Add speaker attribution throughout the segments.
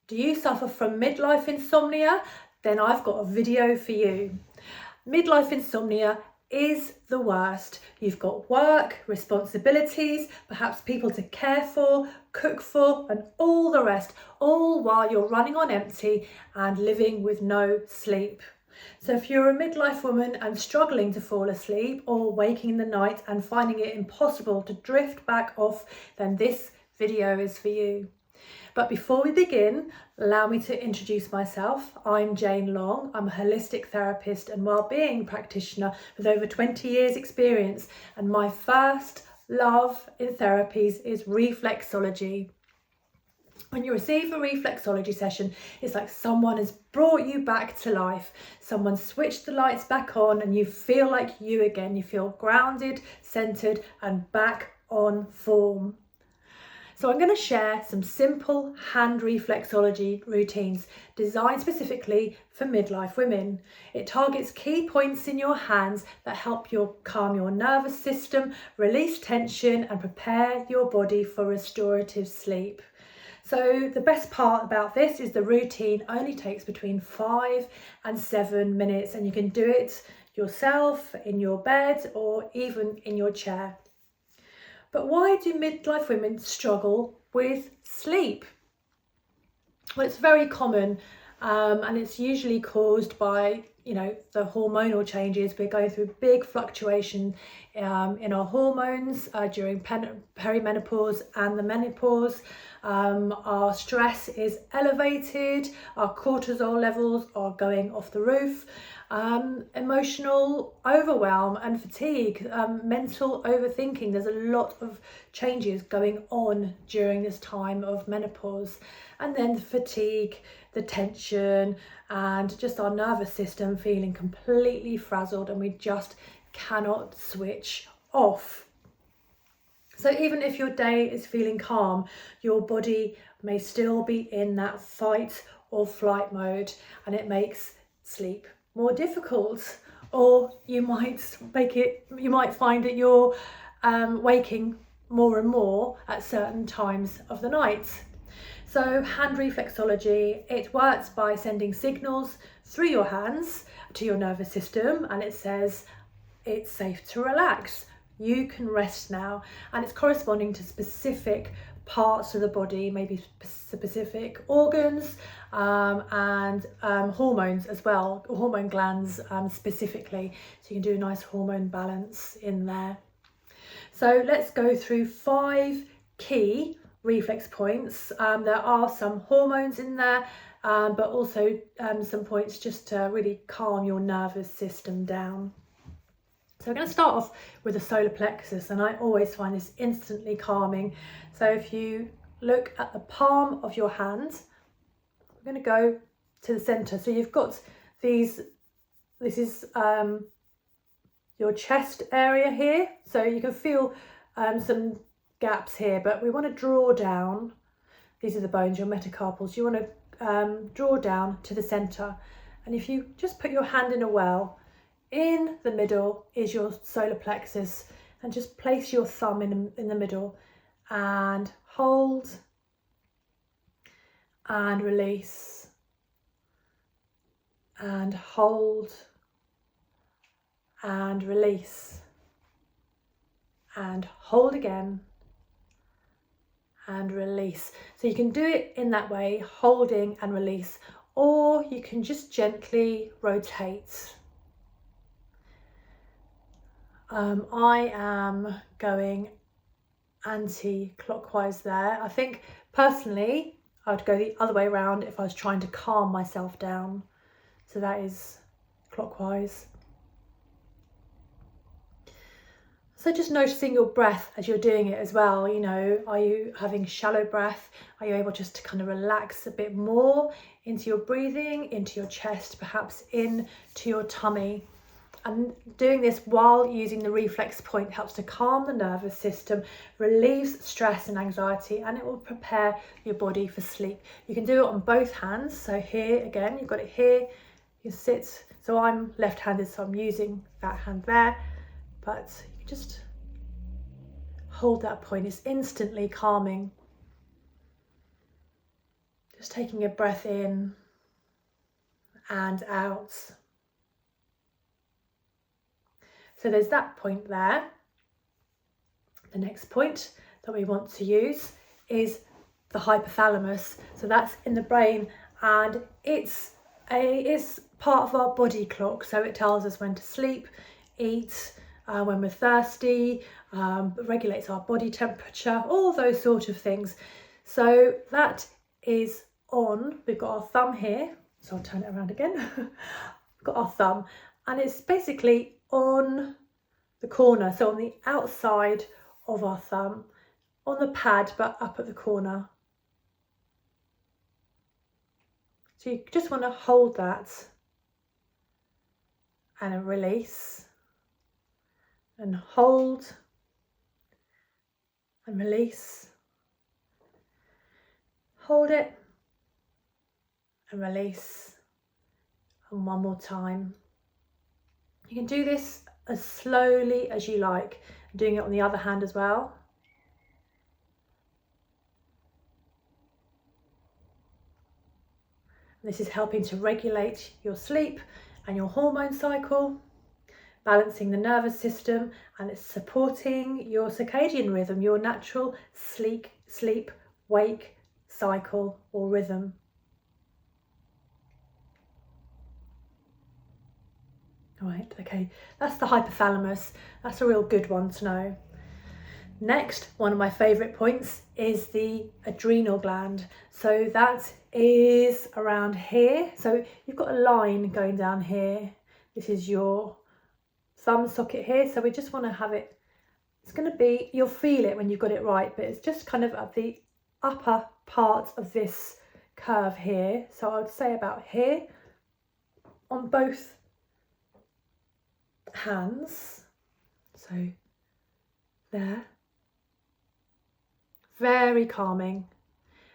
Speaker 1: Do you suffer from midlife insomnia? Then I've got a video for you. Midlife insomnia is the worst. You've got work, responsibilities, perhaps people to care for, cook for, and all the rest, all while you're running on empty and living with no sleep. So if you're a midlife woman and struggling to fall asleep or waking in the night and finding it impossible to drift back off, then this video is for you. But before we begin, allow me to introduce myself. I'm Jane Long. I'm a holistic therapist and wellbeing practitioner with over 20 years experience, and my first love in therapies is reflexology. When you receive a reflexology session, it's like someone has brought you back to life. Someone switched the lights back on and you feel like you again. You feel grounded, centered, and back on form. So I'm going to share some simple hand reflexology routines designed specifically for midlife women. It targets key points in your hands that help you calm your nervous system, release tension, and prepare your body for restorative sleep. So the best part about this is the routine only takes between 5 and 7 minutes, and you can do it yourself in your bed or even in your chair. But why do midlife women struggle with sleep? Well, it's very common, and it's usually caused by, the hormonal changes. We're going through big fluctuation in our hormones during perimenopause and the menopause. Our stress is elevated, our cortisol levels are going off the roof. Emotional overwhelm and fatigue, mental overthinking. There's a lot of changes going on during this time of menopause, and then the fatigue, the tension, and just our nervous system feeling completely frazzled, and we just cannot switch off. So even if your day is feeling calm, your body may still be in that fight or flight mode, and it makes sleep more difficult, or you might find that you're waking more and more at certain times of the night. So hand reflexology, it works by sending signals through your hands to your nervous system, and it says it's safe to relax, you can rest now, and it's corresponding to specific parts of the body, maybe specific organs, and hormones as well, hormone glands specifically, so you can do a nice hormone balance in there. So let's go through 5 key reflex points. There are some hormones in there, but also some points just to really calm your nervous system down. So we're going to start off with the solar plexus, and I always find this instantly calming. So if you look at the palm of your hand, we're going to go to the center. So you've got this is your chest area here. So you can feel some gaps here, but we want to draw down. These are the bones, your metacarpals. You want to draw down to the center. And if you just put your hand in a well, in the middle is your solar plexus, and just place your thumb in the middle and hold and release and hold and release and hold again and release. So you can do it in that way, holding and release, or you can just gently rotate. I am going anti-clockwise there. I think personally I'd go the other way around if I was trying to calm myself down. So that is clockwise. So just noticing your breath as you're doing it as well. Are you having shallow breath? Are you able just to kind of relax a bit more into your breathing, into your chest, perhaps into your tummy? And doing this while using the reflex point helps to calm the nervous system, relieves stress and anxiety, and it will prepare your body for sleep. You can do it on both hands. So here again, you've got it here, you sit. So I'm left-handed, so I'm using that hand there, but you just hold that point. It's instantly calming. Just taking a breath in and out. So there's that point there. The next point that we want to use is the hypothalamus. So that's in the brain, and it's part of our body clock. So it tells us when to sleep, eat, when we're thirsty, regulates our body temperature, all those sort of things. So that is on. We've got our thumb here, so I'll turn it around again. We've got our thumb, and it's basically on the corner, so on the outside of our thumb, on the pad but up at the corner. So you just want to hold that and release, and hold and release, hold it and release, and one more time. You can do this as slowly as you like, doing it on the other hand as well. This is helping to regulate your sleep and your hormone cycle, balancing the nervous system, and it's supporting your circadian rhythm, your natural sleep wake cycle or rhythm. Right, okay, that's the hypothalamus. That's a real good one to know. Next, one of my favourite points is the adrenal gland. So that is around here. So you've got a line going down here. This is your thumb socket here. So we just want to have it, it's going to be, you'll feel it when you've got it right, but it's just kind of at the upper part of this curve here. So I would say about here on both hands. So there. Very calming.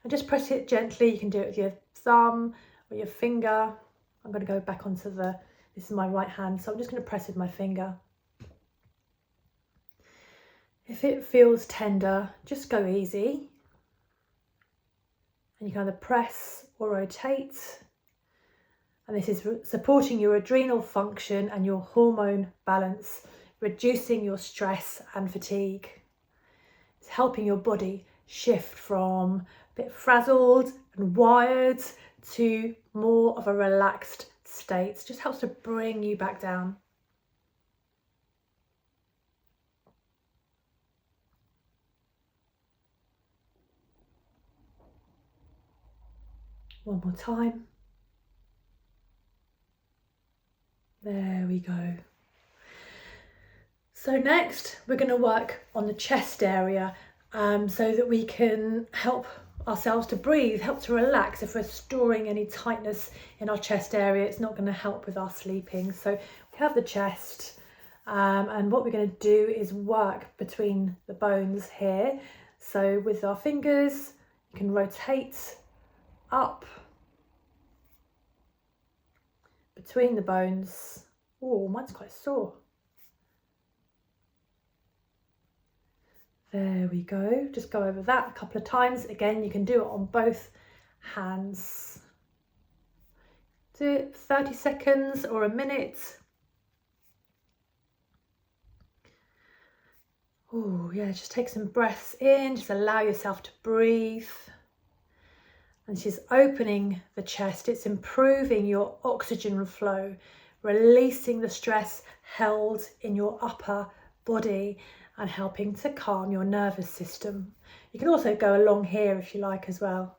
Speaker 1: And just press it gently. You can do it with your thumb or your finger. I'm going to go back onto this is my right hand, so I'm just going to press with my finger. If it feels tender, just go easy. And you can either press or rotate. And this is supporting your adrenal function and your hormone balance, reducing your stress and fatigue. It's helping your body shift from a bit frazzled and wired to more of a relaxed state. It just helps to bring you back down. One more time. There we go. So next we're going to work on the chest area so that we can help ourselves to breathe, help to relax. If we're storing any tightness in our chest area, it's not going to help with our sleeping. So we have the chest and what we're going to do is work between the bones here. So with our fingers you can rotate up between the bones. Oh, mine's quite sore. There we go. Just go over that a couple of times. Again, you can do it on both hands. Do it 30 seconds or a minute. Oh yeah, just take some breaths in. Just allow yourself to breathe. And she's opening the chest. It's improving your oxygen flow, releasing the stress held in your upper body and helping to calm your nervous system. You can also go along here if you like as well,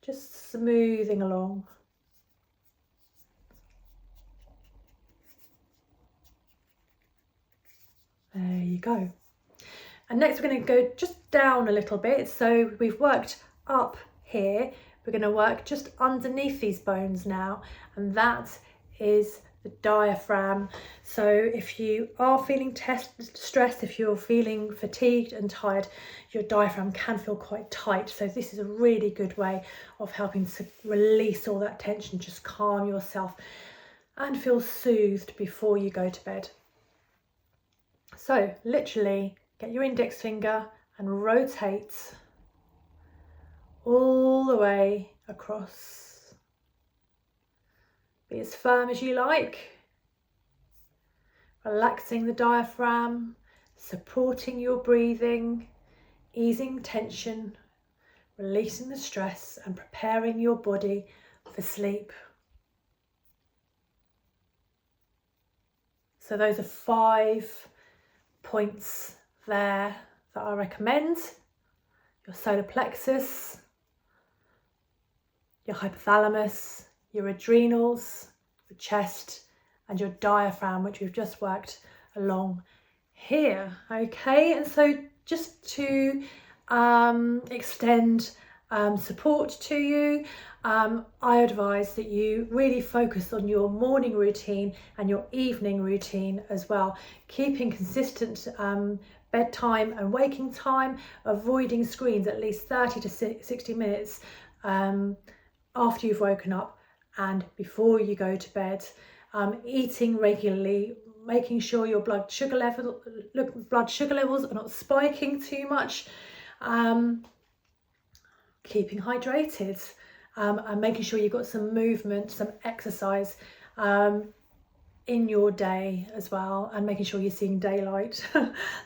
Speaker 1: just smoothing along. There you go. And next we're going to go just down a little bit. So we've worked up here. We're going to work just underneath these bones now, and that is the diaphragm. So if you are feeling stressed, if you're feeling fatigued and tired, your diaphragm can feel quite tight. So this is a really good way of helping to release all that tension, just calm yourself and feel soothed before you go to bed. So literally get your index finger and rotate all the way across. Be as firm as you like. Relaxing the diaphragm, supporting your breathing, easing tension, releasing the stress and preparing your body for sleep. So those are 5 points there that I recommend. Your solar plexus, your hypothalamus, your adrenals, your chest and your diaphragm, which we've just worked along here. Okay, and so just to extend support to you, I advise that you really focus on your morning routine and your evening routine as well, keeping consistent bedtime and waking time, avoiding screens at least 30 to 60 minutes after you've woken up and before you go to bed, eating regularly, making sure your blood sugar levels are not spiking too much, keeping hydrated, and making sure you've got some movement, some exercise in your day as well, and making sure you're seeing daylight.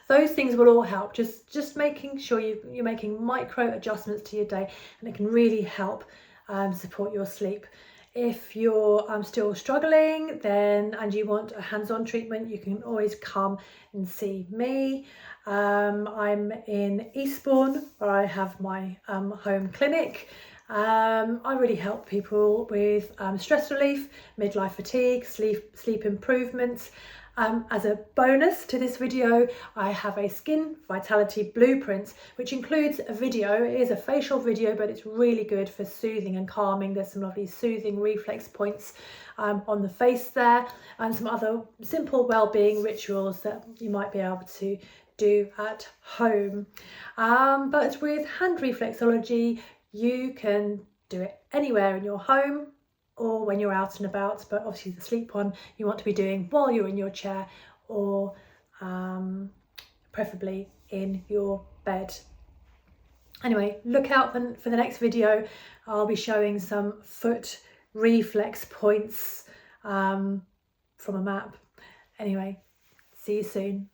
Speaker 1: Those things will all help. Just making sure you're making micro adjustments to your day, and it can really help support your sleep. If you're still struggling and you want a hands-on treatment, you can always come and see me. I'm in Eastbourne, where I have my home clinic. I really help people with stress relief, midlife fatigue, sleep improvements. As a bonus to this video, I have a skin vitality blueprint, which includes a video. It is a facial video, but it's really good for soothing and calming. There's some lovely soothing reflex points on the face there, and some other simple well-being rituals that you might be able to do at home. But with hand reflexology, you can do it anywhere in your home or when you're out and about, but obviously the sleep one you want to be doing while you're in your chair, or preferably in your bed. Anyway, look out for the next video. I'll be showing some foot reflex points from a map. Anyway, see you soon.